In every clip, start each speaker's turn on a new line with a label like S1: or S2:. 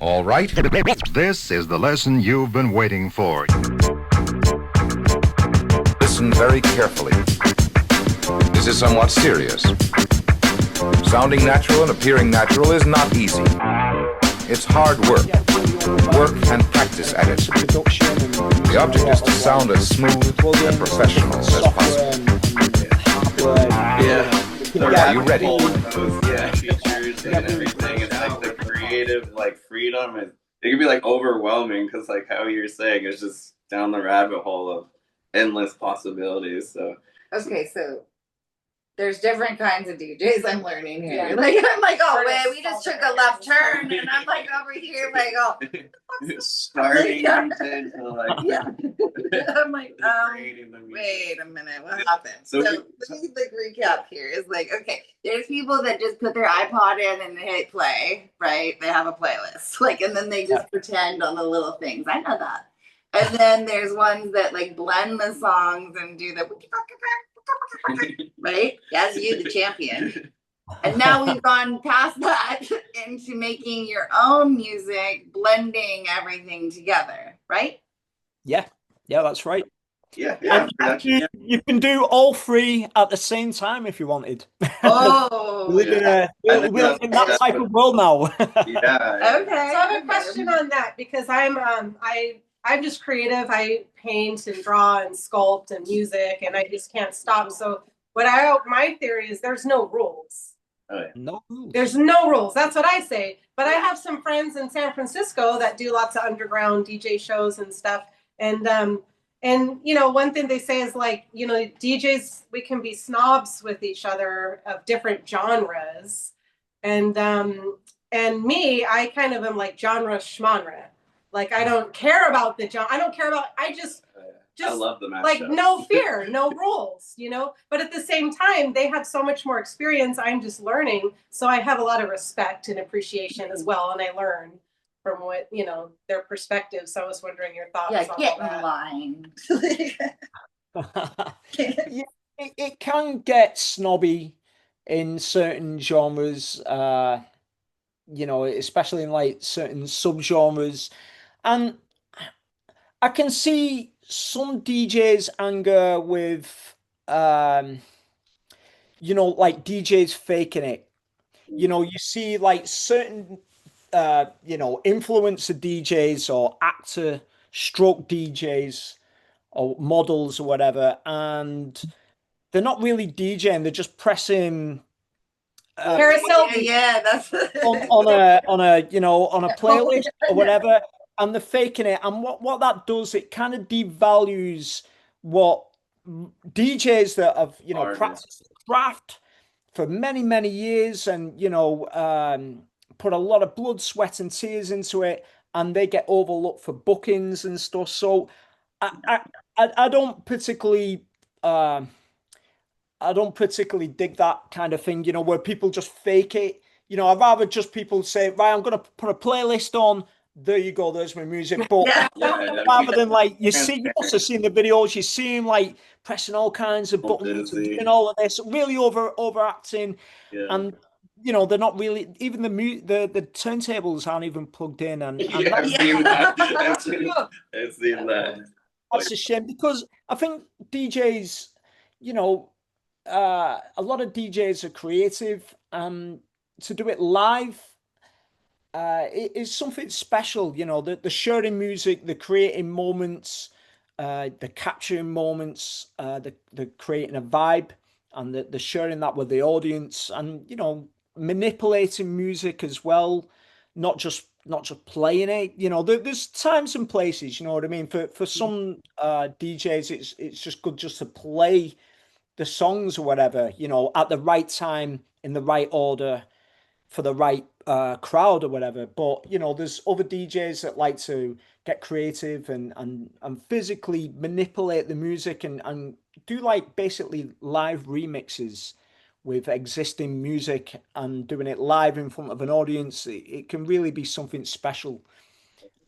S1: All right, this is the lesson you've been waiting for.
S2: Listen very carefully. This is somewhat serious. Sounding natural and appearing natural is not easy. It's hard work. Work and practice at it. The object is to sound as smooth and professional as possible. Are you ready?
S3: Features and everything. It's like the creative, like freedom. It can be like overwhelming because, like how you're saying, it's just down the rabbit hole of endless possibilities. So
S4: okay, so there's different kinds of DJs I'm learning here.
S5: Yeah.
S4: Like I'm like, oh wait, we just took a left turn, and I'm like over here, like, oh,
S3: starting to like
S4: yeah. I'm like,
S3: creating the music.
S4: wait a minute, what happened?
S3: So
S4: let me like recap here. It's like, okay, there's people that just put their iPod in and they hit play, right? They have a playlist, like, and then they just pretend on the little things. I know that. And then there's ones that like blend the songs and do the right? That's you, the champion. And now we've gone past that into making your own music, blending everything together, right?
S6: Yeah, that's right.
S3: Yeah.
S6: You can do all three at the same time if you wanted.
S4: Oh,
S6: we live in that type of world now.
S3: Yeah.
S4: okay.
S5: So I have a question on that because I'm just creative. I paint and draw and sculpt and music, and I just can't stop. So my theory is there's no rules.
S3: Oh, yeah.
S6: No rules.
S5: There's no rules. That's what I say. But I have some friends in San Francisco that do lots of underground DJ shows and stuff. And you know, one thing they say is like, you know, DJs, we can be snobs with each other of different genres. And me, I kind of am like genre schmonre. Like I don't care about the genre. I just
S3: I love the matchup.
S5: like no fear, no rules, you know. But at the same time, they have so much more experience. I'm just learning, so I have a lot of respect and appreciation as well, and I learn from what, you know, their perspective. So I was wondering your thoughts.
S4: Yeah,
S5: on
S4: get
S5: all
S4: in
S5: that.
S4: line.
S6: Yeah, it can get snobby in certain genres, you know, especially in like certain subgenres. And I can see some DJs anger with, you know, like DJs faking it. You know, you see like certain, you know, influencer DJs or actor stroke DJs or models or whatever, and they're not really DJing, they're just pressing
S5: Carousel.
S4: Yeah, that's
S6: on a you know, on a playlist or whatever, and they're faking it. And what that does, it kind of devalues what DJs that have, you know, practiced the craft for many years and, you know, put a lot of blood, sweat and tears into it, and they get overlooked for bookings and stuff. So I don't particularly dig that kind of thing, you know, where people just fake it. You know, I'd rather just people say, right, I'm going to put a playlist on. There you go. There's my music. But rather than like, you also seen the videos, you see him like pressing all kinds of buttons and doing all of this, really overacting. Yeah. And, you know, they're not really, even the turntables aren't even plugged in. And
S3: I've seen that.
S6: That's a shame, because I think DJs, you know, a lot of DJs are creative, and to do it live it is something special. You know, the sharing music, the creating moments, the capturing moments, the creating a vibe, and the sharing that with the audience, and, you know, manipulating music as well, not just playing it. You know, there's times and places, you know what I mean, for some DJs it's just good just to play the songs or whatever, you know, at the right time, in the right order, for the right crowd or whatever. But, you know, there's other DJs that like to get creative and physically manipulate the music and do like basically live remixes with existing music and doing it live in front of an audience. It can really be something special.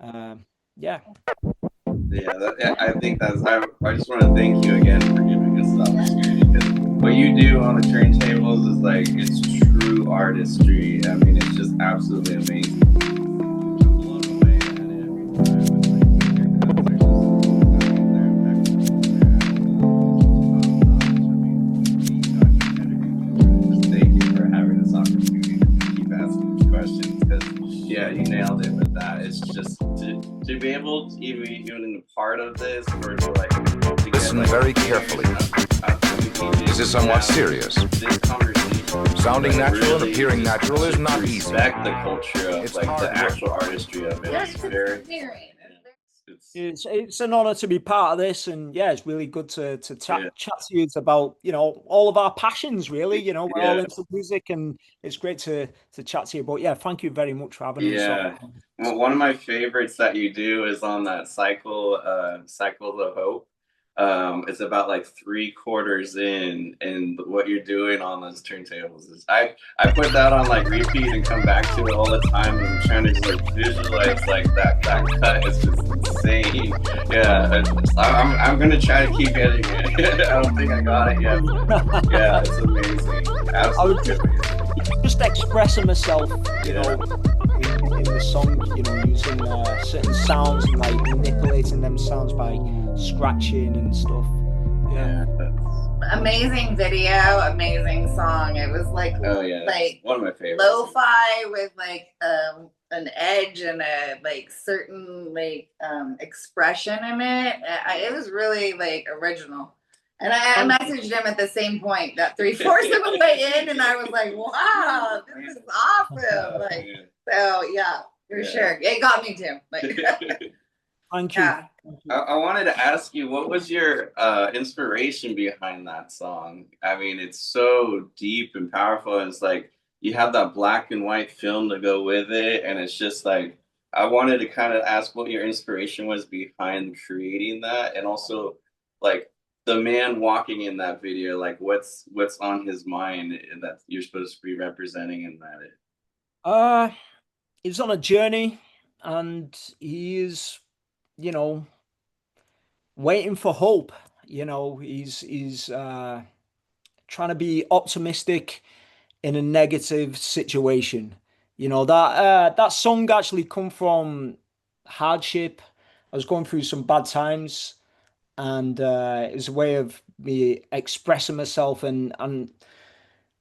S6: Yeah.
S3: I think I just want to thank you again for giving us the opportunity, because what you do on the turntables is like, it's true artistry. I mean, it's just absolutely amazing. Yeah, you nailed it with that. It's just to be able to even a part of this, or to like to
S2: Listen
S3: get, like,
S2: very carefully. This is somewhat serious.
S3: This conversation,
S2: Sounding
S3: like,
S2: natural and
S3: really
S2: appearing natural is not easy.
S3: respect the culture of
S2: It's
S3: like
S2: hard
S3: the
S2: work.
S3: actual artistry of it.
S4: Yes,
S3: It's very.
S6: It's an honor to be part of this, and yeah, it's really good to
S3: Yeah.
S6: chat to you about, you know, all of our passions. Really, you know, we're all
S3: Yeah.
S6: into music, and it's great to chat to you. But yeah, thank you very much for having us
S3: Yeah.
S6: on.
S3: Well, one of my favorites that you do is on that cycle of hope. It's about like 3/4 in, and what you're doing on those turntables is I put that on like repeat and come back to it all the time, and I'm trying to just like visualize like that cut is just insane. Yeah, I'm gonna try to keep getting it. I don't think I got it yet. But yeah, it's amazing. Absolutely.
S6: Just expressing myself, you know, in the song, you know, using certain sounds and like manipulating them sounds by scratching and stuff. Yeah.
S4: Amazing video, amazing song. It was like,
S3: Oh yeah,
S4: like
S3: one of my favorites.
S4: lo-fi with like an edge and a like certain like expression in it. It was really like original. And I messaged him at the same point, that 3/4 of the way in, and I was like, wow, this is awesome. Like, so yeah, for sure. It got me too. Like,
S6: Thank you.
S4: yeah.
S3: I wanted to ask you, what was your inspiration behind that song? I mean, it's so deep and powerful, and it's like you have that black and white film to go with it, and it's just like I wanted to kind of ask what your inspiration was behind creating that, and also like the man walking in that video, like what's on his mind that you're supposed to be representing in that?
S6: He's on a journey, and he is, you know, waiting for hope. You know, he's trying to be optimistic in a negative situation. You know, that song actually come from hardship. I was going through some bad times, and it was a way of me expressing myself and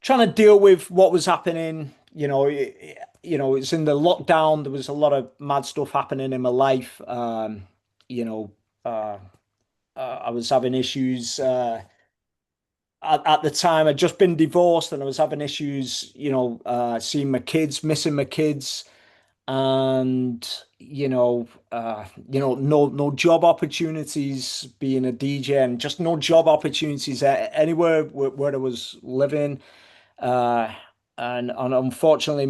S6: trying to deal with what was happening. You know, it's in the lockdown. There was a lot of mad stuff happening in my life. You know, I was having issues at the time. I'd just been divorced, and I was having issues. You know, seeing my kids, missing my kids, and no job opportunities being a DJ, and just no job opportunities anywhere where I was living. Uh, and unfortunately,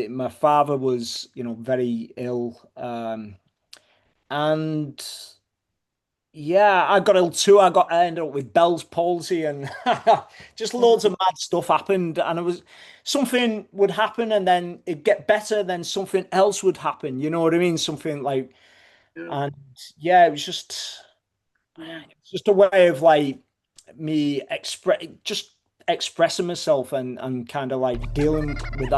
S6: my father was, you know, very ill. And yeah, I got ill too. I ended up with Bell's palsy, and just loads of mad stuff happened. And it was something would happen, and then it'd get better. Then something else would happen. You know what I mean? Something like, and yeah, it's just a way of like me expressing myself and kind of like dealing with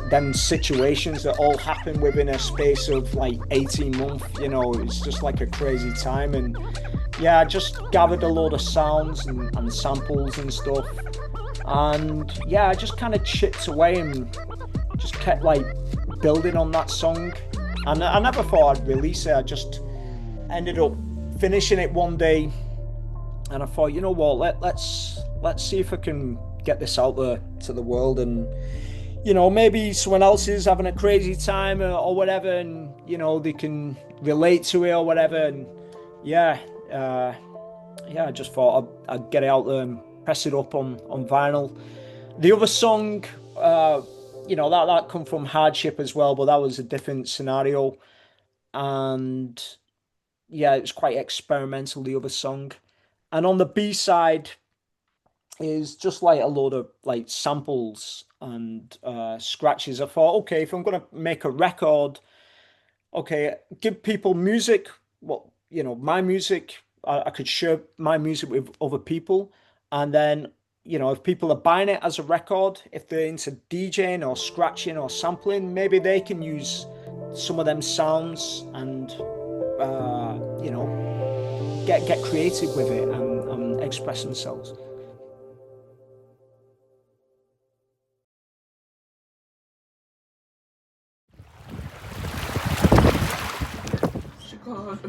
S6: them situations that all happen within a space of like 18 months. You know, it's just like a crazy time. And yeah, I just gathered a load of sounds and samples and stuff, and yeah, I just kind of chipped away and just kept like building on that song. And I never thought I'd release it. I just ended up finishing it one day, and I thought, you know what, let's see if I can get this out there to the world, and you know, maybe someone else is having a crazy time or whatever, and you know, they can relate to it or whatever. And yeah, I just thought I'd get it out there and press it up on vinyl. The other song, you know, that come from hardship as well, but that was a different scenario, and yeah, it was quite experimental, the other song. And on the B side is just like a load of like samples and scratches. I thought, okay, if I'm gonna make a record, okay, give people music, well, you know, my music, I could share my music with other people, and then, you know, if people are buying it as a record, if they're into DJing or scratching or sampling, maybe they can use some of them sounds and you know, get creative with it and express themselves.
S7: God.